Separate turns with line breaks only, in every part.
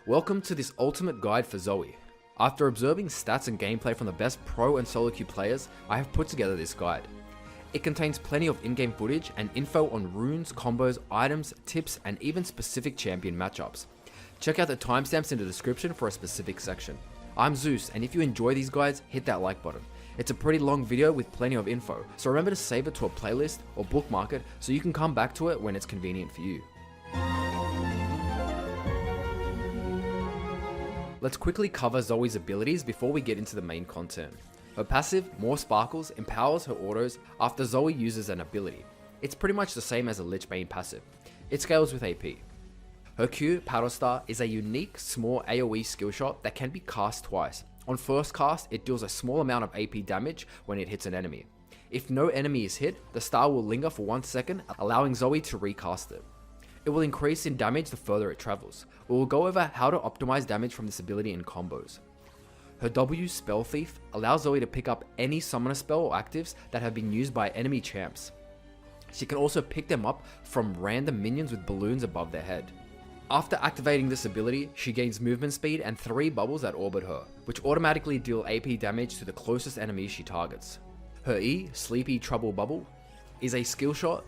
Welcome to this ultimate guide for Zoe. After observing stats and gameplay from the best pro and solo queue players, I have put together this guide. It contains plenty of in-game footage and info on runes, combos, items, tips, and even specific champion matchups. Check out the timestamps in the description for a specific section. I'm Zeus, and if you enjoy these guides, hit that like button. It's a pretty long video with plenty of info, so remember to save it to a playlist or bookmark it so you can come back to it when it's convenient for you. Let's quickly cover Zoe's abilities before we get into the main content. Her passive, More Sparkles, empowers her autos after Zoe uses an ability. It's pretty much the same as a Lich Bane passive. It scales with AP. Her Q, Paddle Star, is a unique, small AoE skill shot that can be cast twice. On first cast, it deals a small amount of AP damage when it hits an enemy. If no enemy is hit, the star will linger for 1 second, allowing Zoe to recast it. It will increase in damage the further it travels. We will go over how to optimize damage from this ability in combos. Her W, Spell Thief, allows Zoe to pick up any summoner spell or actives that have been used by enemy champs. She can also pick them up from random minions with balloons above their head. After activating this ability, she gains movement speed and 3 bubbles that orbit her, which automatically deal AP damage to the closest enemies she targets. Her E, Sleepy Trouble Bubble, is a skill shot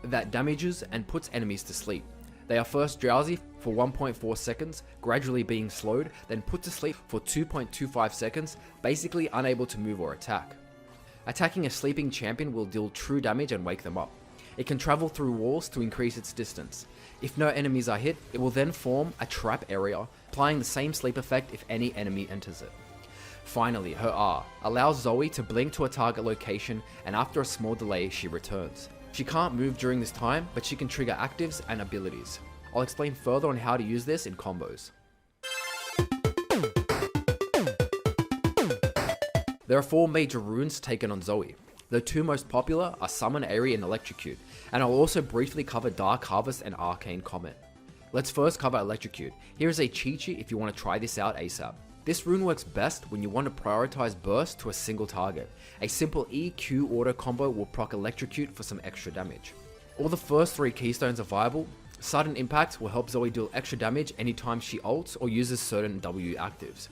that damages and puts enemies to sleep. They are first drowsy for 1.4 seconds, gradually being slowed, then put to sleep for 2.25 seconds, basically unable to move or attack. Attacking a sleeping champion will deal true damage and wake them up. It can travel through walls to increase its distance. If no enemies are hit, it will then form a trap area, applying the same sleep effect if any enemy enters it. Finally, her R allows Zoe to blink to a target location, and after a small delay, she returns. She can't move during this time, but she can trigger actives and abilities. I'll explain further on how to use this in combos. There are 4 major runes taken on Zoe. The 2 most popular are Summon, Aerie, and Electrocute, and I'll also briefly cover Dark Harvest and Arcane Comet. Let's first cover Electrocute. Here is a cheat sheet if you want to try this out ASAP. This rune works best when you want to prioritize burst to a single target. A simple EQ auto combo will proc Electrocute for some extra damage. All the first 3 keystones are viable. Sudden Impact will help Zoe deal extra damage anytime she ults or uses certain W actives.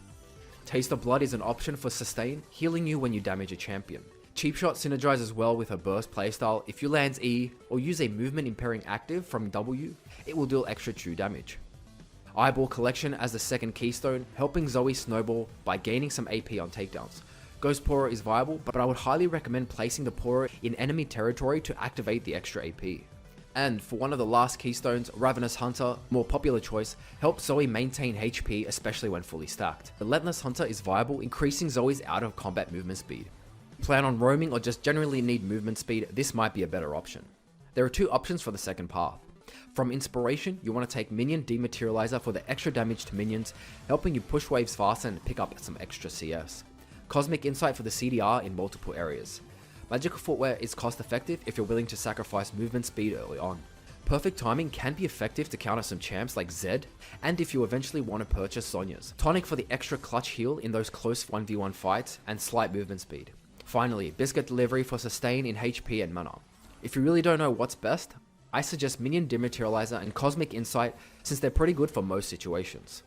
Taste of Blood is an option for sustain, healing you when you damage a champion. Cheap Shot synergizes well with her burst playstyle. If you land E or use a movement impairing active from W, it will deal extra true damage. Eyeball Collection as the second keystone, helping Zoe snowball by gaining some AP on takedowns. Ghost Pourer is viable, but I would highly recommend placing the Pourer in enemy territory to activate the extra AP. And for one of the last keystones, Ravenous Hunter, more popular choice, helps Zoe maintain HP, especially when fully stacked. Relentless Hunter is viable, increasing Zoe's out of combat movement speed. Plan on roaming or just generally need movement speed, this might be a better option. There are 2 options for the second path. From Inspiration, you want to take Minion Dematerializer for the extra damage to minions, helping you push waves faster and pick up some extra CS. Cosmic Insight for the CDR in multiple areas. Magical Footwear is cost effective if you're willing to sacrifice movement speed early on. Perfect Timing can be effective to counter some champs like Zed, and if you eventually want to purchase Sonya's. Tonic for the extra clutch heal in those close 1v1 fights, and slight movement speed. Finally, Biscuit Delivery for sustain in HP and mana. If you really don't know what's best, I suggest Minion Dematerializer and Cosmic Insight since they're pretty good for most situations.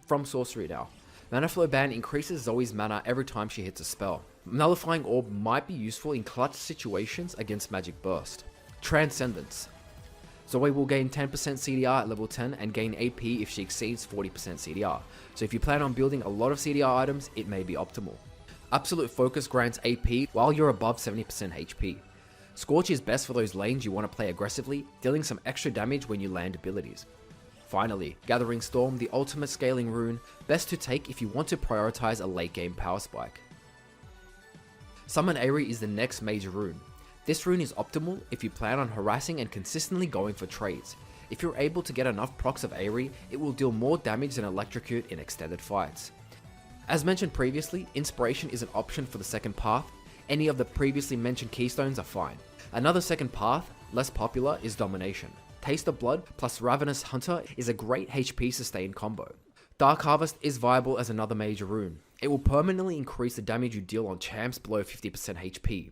From Sorcery now. Mana Flow Ban increases Zoe's mana every time she hits a spell. Nullifying Orb might be useful in clutch situations against Magic Burst. Transcendence. Zoe will gain 10% CDR at level 10 and gain AP if she exceeds 40% CDR, so if you plan on building a lot of CDR items, it may be optimal. Absolute Focus grants AP while you're above 70% HP. Scorch is best for those lanes you want to play aggressively, dealing some extra damage when you land abilities. Finally, Gathering Storm, the ultimate scaling rune, best to take if you want to prioritize a late game power spike. Summon Aerie is the next major rune. This rune is optimal if you plan on harassing and consistently going for trades. If you're able to get enough procs of Aerie, it will deal more damage than Electrocute in extended fights. As mentioned previously, Inspiration is an option for the second path. Any of the previously mentioned keystones are fine. Another second path, less popular, is Domination. Taste of Blood plus Ravenous Hunter is a great HP sustain combo. Dark Harvest is viable as another major rune. It will permanently increase the damage you deal on champs below 50% HP,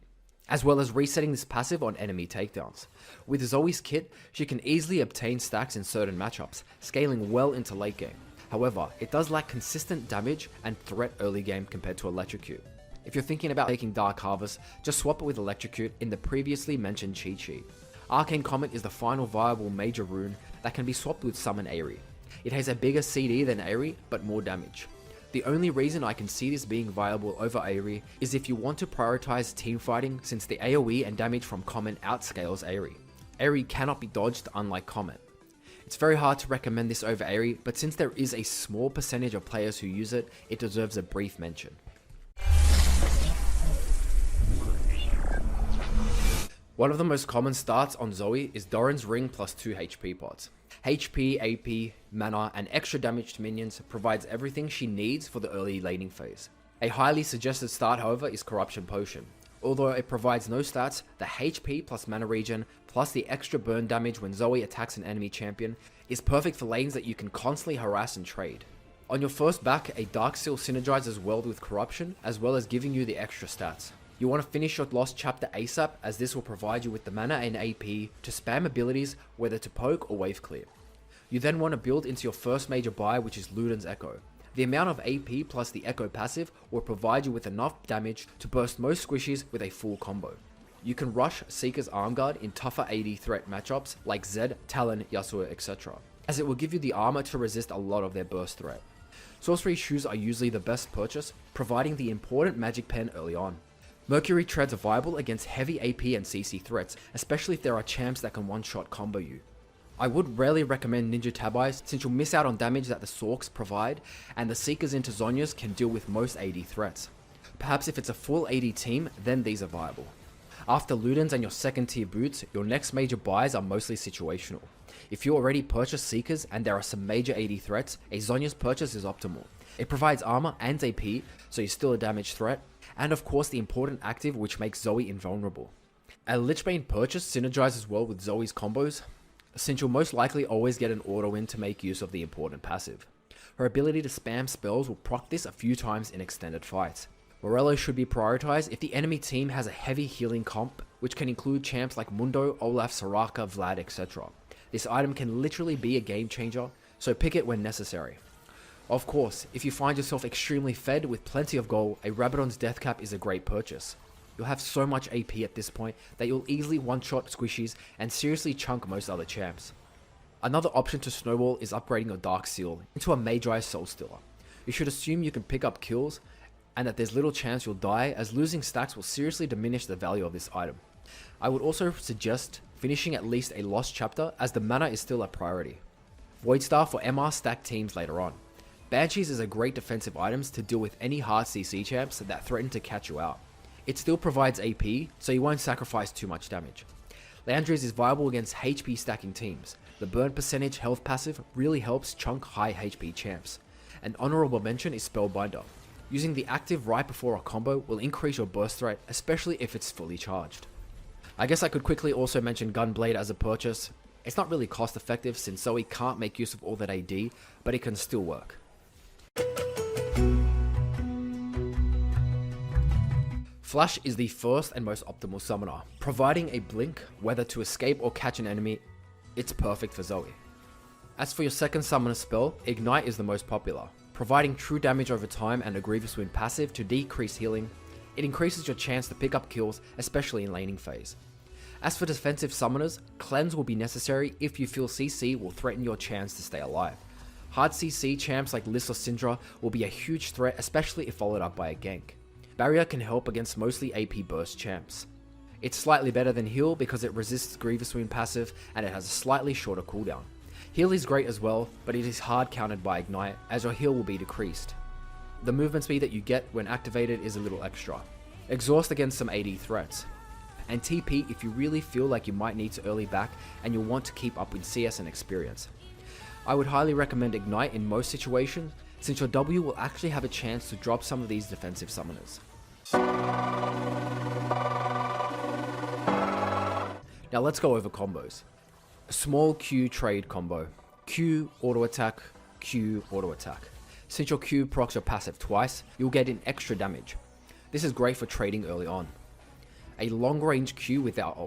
as well as resetting this passive on enemy takedowns. With Zoe's kit, she can easily obtain stacks in certain matchups, scaling well into late game. However, it does lack consistent damage and threat early game compared to Electrocute. If you're thinking about taking Dark Harvest, just swap it with Electrocute in the previously mentioned cheat sheet. Arcane Comet is the final viable major rune that can be swapped with Summon Aerie. It has a bigger CD than Aerie, but more damage. The only reason I can see this being viable over Aerie is if you want to prioritize team fighting, since the AoE and damage from Comet outscales Aerie. Aerie cannot be dodged unlike Comet. It's very hard to recommend this over Aerie, but since there is a small percentage of players who use it, it deserves a brief mention. One of the most common starts on Zoe is Doran's Ring plus 2 HP pots. HP, AP, mana, and extra damage to minions provides everything she needs for the early laning phase. A highly suggested start, however, is Corruption Potion. Although it provides no stats, the HP plus mana regen plus the extra burn damage when Zoe attacks an enemy champion is perfect for lanes that you can constantly harass and trade. On your first back, a Dark Seal synergizes well with Corruption, as well as giving you the extra stats. You want to finish your Lost Chapter ASAP, as this will provide you with the mana and AP to spam abilities, whether to poke or wave clear. You then want to build into your first major buy, which is Luden's Echo. The amount of AP plus the Echo passive will provide you with enough damage to burst most squishies with a full combo. You can rush Seeker's Arm Guard in tougher AD threat matchups like Zed, Talon, Yasuo, etc., as it will give you the armor to resist a lot of their burst threat. Sorcery Shoes are usually the best purchase, providing the important magic pen early on. Mercury Treads are viable against heavy AP and CC threats, especially if there are champs that can one-shot combo you. I would rarely recommend Ninja Tabais, since you'll miss out on damage that the Sorks provide, and the Seekers into Zhonya's can deal with most AD threats. Perhaps if it's a full AD team, then these are viable. After Ludens and your second tier boots, your next major buys are mostly situational. If you already purchased Seekers and there are some major AD threats, a Zhonya's purchase is optimal. It provides armor and AP, so you're still a damage threat, and of course the important active which makes Zoe invulnerable. A Lichbane purchase synergizes well with Zoe's combos, since you'll most likely always get an auto in to make use of the important passive. Her ability to spam spells will proc this a few times in extended fights. Morello should be prioritized if the enemy team has a heavy healing comp, which can include champs like Mundo, Olaf, Soraka, Vlad, etc. This item can literally be a game changer, so pick it when necessary. Of course, if you find yourself extremely fed with plenty of gold, a Rabadon's Death Cap is a great purchase. You'll have so much AP at this point that you'll easily one-shot squishies and seriously chunk most other champs. Another option to snowball is upgrading your Dark Seal into a Magi Soul Stealer. You should assume you can pick up kills and that there's little chance you'll die, as losing stacks will seriously diminish the value of this item. I would also suggest finishing at least a Lost Chapter, as the mana is still a priority. Voidstar for MR stacked teams later on. Banshees is a great defensive item to deal with any hard CC champs that threaten to catch you out. It still provides AP, so you won't sacrifice too much damage. Landry's is viable against HP stacking teams. The burn percentage health passive really helps chunk high HP champs. An honorable mention is Spellbinder. Using the active right before a combo will increase your burst threat, especially if it's fully charged. I guess I could quickly also mention Gunblade as a purchase. It's not really cost effective since Zoe can't make use of all that AD, but it can still work. Flash is the first and most optimal summoner, providing a blink, whether to escape or catch an enemy. It's perfect for Zoe. As for your second summoner spell, Ignite is the most popular, providing true damage over time and a Grievous Wound passive to decrease healing. It increases your chance to pick up kills, especially in laning phase. As for defensive summoners, Cleanse will be necessary if you feel CC will threaten your chance to stay alive. Hard CC champs like Liss or Syndra will be a huge threat, especially if followed up by a gank. Barrier can help against mostly AP burst champs. It's slightly better than Heal because it resists Grievous Wound passive and it has a slightly shorter cooldown. Heal is great as well, but it is hard countered by Ignite, as your heal will be decreased. The movement speed that you get when activated is a little extra. Exhaust against some AD threats. And TP if you really feel like you might need to early back and you'll want to keep up with CS and experience. I would highly recommend Ignite in most situations, since your W will actually have a chance to drop some of these defensive summoners. Now let's go over combos. A small Q trade combo. Q auto attack, Q auto attack. Since your Q procs your passive twice, you'll get an extra damage. This is great for trading early on. A long range Q without ult.